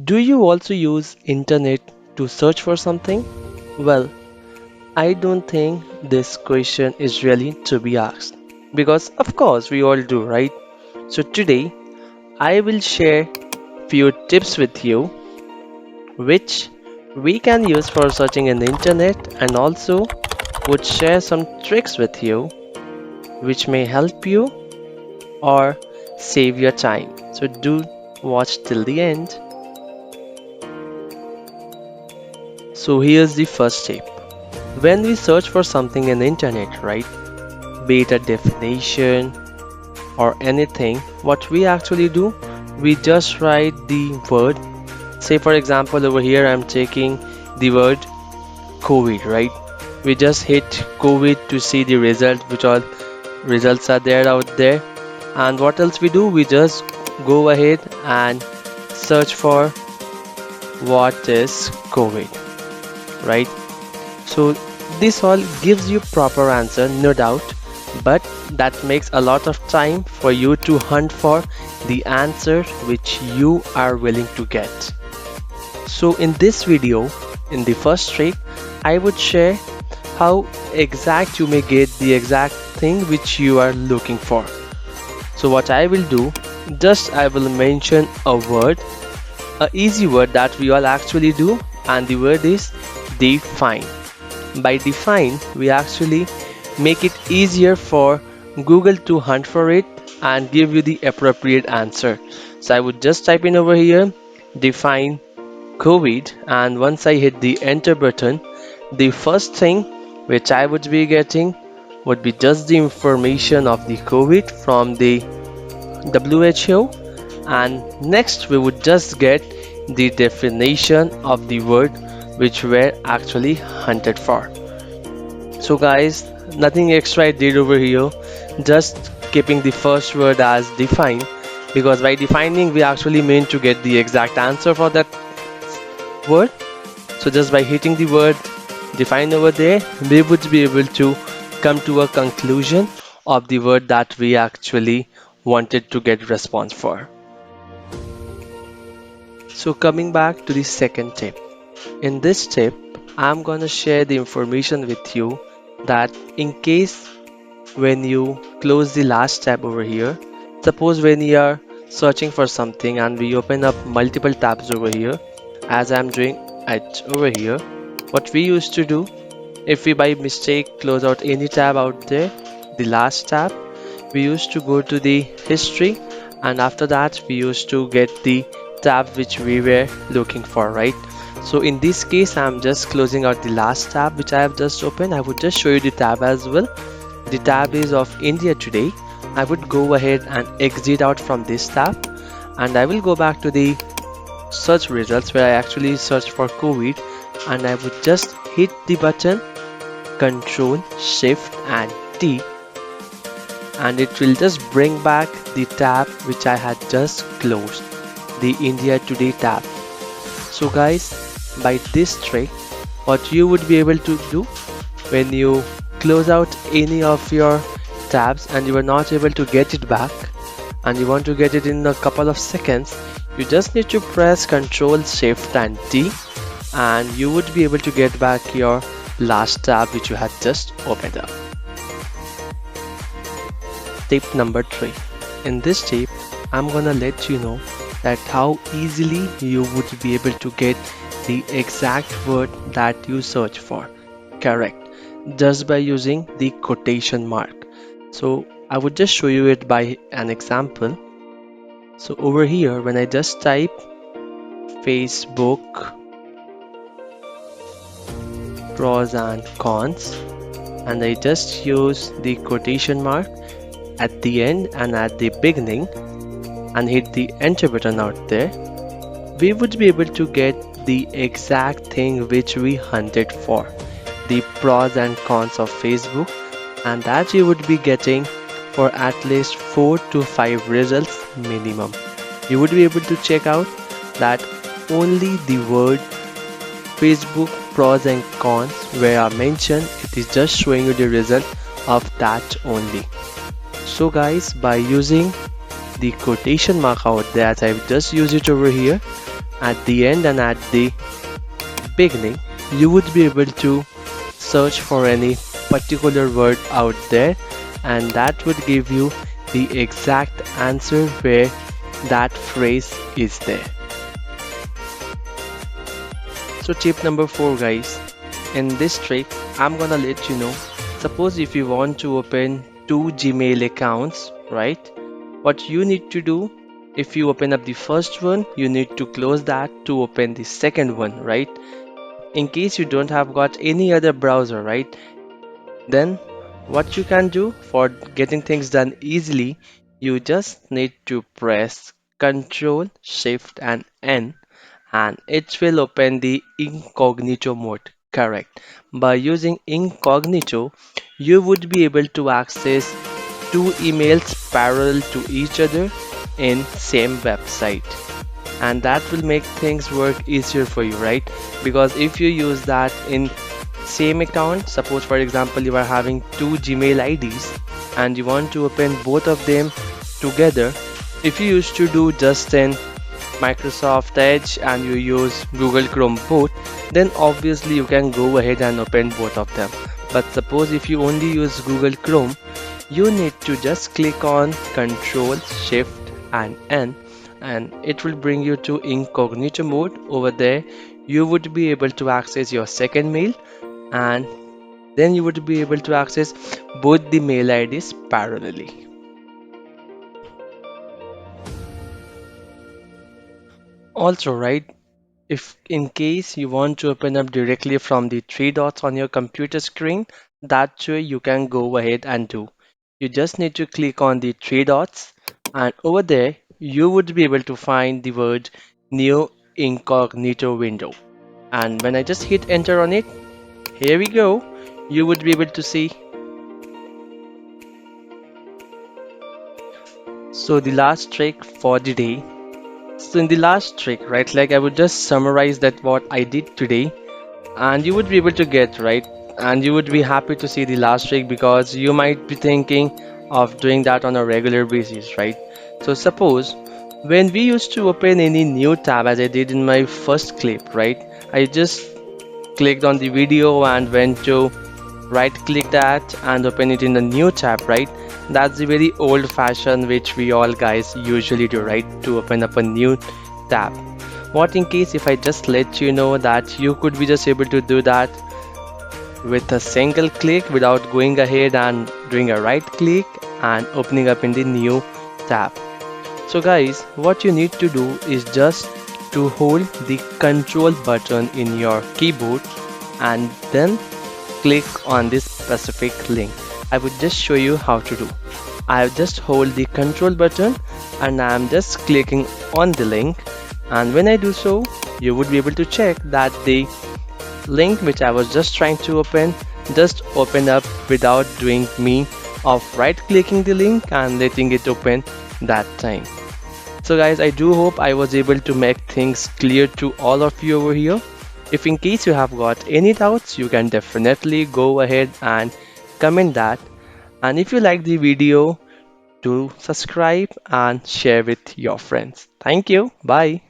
Do you also use internet to search for something? Well, I don't think this question is really to be asked because of course we all do, right? So today I will share few tips with you which we can use for searching in the internet, and also would share some tricks with you which may help you or save your time. So do watch till the end. So here's the first tip. When we search for something in the internet, right? Be it a definition or anything, what we actually do, we just write the word. Say for example over here I'm taking the word COVID, right? We just hit COVID to see the result, which all results are there out there. And what else we do, we just go ahead and search for what is COVID, right? So this all gives you proper answer, no doubt, but that makes a lot of time for you to hunt for the answer which you are willing to get. So in this video, in the first trick, I would share how exact you may get the exact thing which you are looking for. So what I will do, just I will mention a word, a easy word that we all actually do, and the word is define. By define, we actually make it easier for Google to hunt for it and give you the appropriate answer. So I would just type in over here define COVID, and once I hit the enter button, the first thing which I would be getting would be just the information of the COVID from the WHO, and next we would just get the definition of the word which we're actually hunted for. So guys, nothing extra I did over here, just keeping the first word as define, because by defining we actually mean to get the exact answer for that word. So just by hitting the word define over there, we would be able to come to a conclusion of the word that we actually wanted to get response for. So coming back to the second tip. In this tip, I'm gonna share the information with you that in case when you close the last tab over here, suppose when you are searching for something and we open up multiple tabs over here, as I'm doing it over here, what we used to do, if we by mistake close out any tab out there, the last tab, we used to go to the history, and after that we used to get the tab which we were looking for, right? So in this case I'm just closing out the last tab which I have just opened. I would just show you the tab as well. The tab is of India Today. I would go ahead and exit out from this tab, and I will go back to the search results where I actually searched for COVID, and I would just hit the button Control Shift and T, and it will just bring back the tab which I had just closed, the India Today tab. So guys, by this trick, what you would be able to do when you close out any of your tabs and you are not able to get it back and you want to get it in a couple of seconds, you just need to press Ctrl Shift and T, and you would be able to get back your last tab which you had just opened up. Tip number 3. In this tip, I'm gonna let you know that how easily you would be able to get the exact word that you search for correct just by using the quotation mark. So I would just show you it by an example. So over here when I just type Facebook pros and cons, and I just use the quotation mark at the end and at the beginning and hit the enter button out there, we would be able to get the exact thing which we hunted for, the pros and cons of Facebook, and that you would be getting for at least 4 to 5 results minimum. You would be able to check out that only the word Facebook pros and cons where are mentioned, it is just showing you the result of that only. So guys, by using the quotation mark out there as I've just used it over here at the end and at the beginning, you would be able to search for any particular word out there, and that would give you the exact answer where that phrase is there. So tip number 4 guys, in this trick I'm gonna let you know, suppose if you want to open two Gmail accounts, right? What you need to do, if you open up the first one, you need to close that to open the second one, right? In case you don't have got any other browser, right? Then what you can do for getting things done easily, you just need to press Ctrl Shift and N, and it will open the incognito mode. Correct. By using incognito, you would be able to access two emails parallel to each other in same website, and that will make things work easier for you, right? Because if you use that in same account, suppose for example you are having two Gmail IDs and you want to open both of them together, if you used to do just in Microsoft Edge and you use Google Chrome both, then obviously you can go ahead and open both of them. But suppose if you only use Google Chrome, you need to just click on Control Shift and N, and it will bring you to incognito mode. Over there you would be able to access your second mail, and then you would be able to access both the mail IDs parallelly. Also, right, if in case you want to open up directly from the three dots on your computer screen, that way you can go ahead and do. You just need to click on the three dots, and over there you would be able to find the word new incognito window. And when I just hit enter on it, here we go, you would be able to see. So the last trick for the day. So in the last trick, right, like I would just summarize that what I did today, and you would be able to get right, and you would be happy to see the last trick because you might be thinking of doing that on a regular basis, right? So suppose when we used to open any new tab, as I did in my first clip, right, I just clicked on the video and went to right click that and open it in the new tab, right? That's the very old fashioned which we all guys usually do, right? To open up a new tab. What in case if I just let you know that you could be just able to do that with a single click without going ahead and doing a right click and opening up in the new tab. So guys, what you need to do is just to hold the control button in your keyboard and then click on this specific link. I would just show you how to do. I just hold the control button and I am just clicking on the link, and when I do so, you would be able to check that the link which I was just trying to open just opened up without doing me of right clicking the link and letting it open that time. So guys, I do hope I was able to make things clear to all of you over here. If in case you have got any doubts, you can definitely go ahead and comment that. And if you like the video, do subscribe and share with your friends. Thank you. Bye.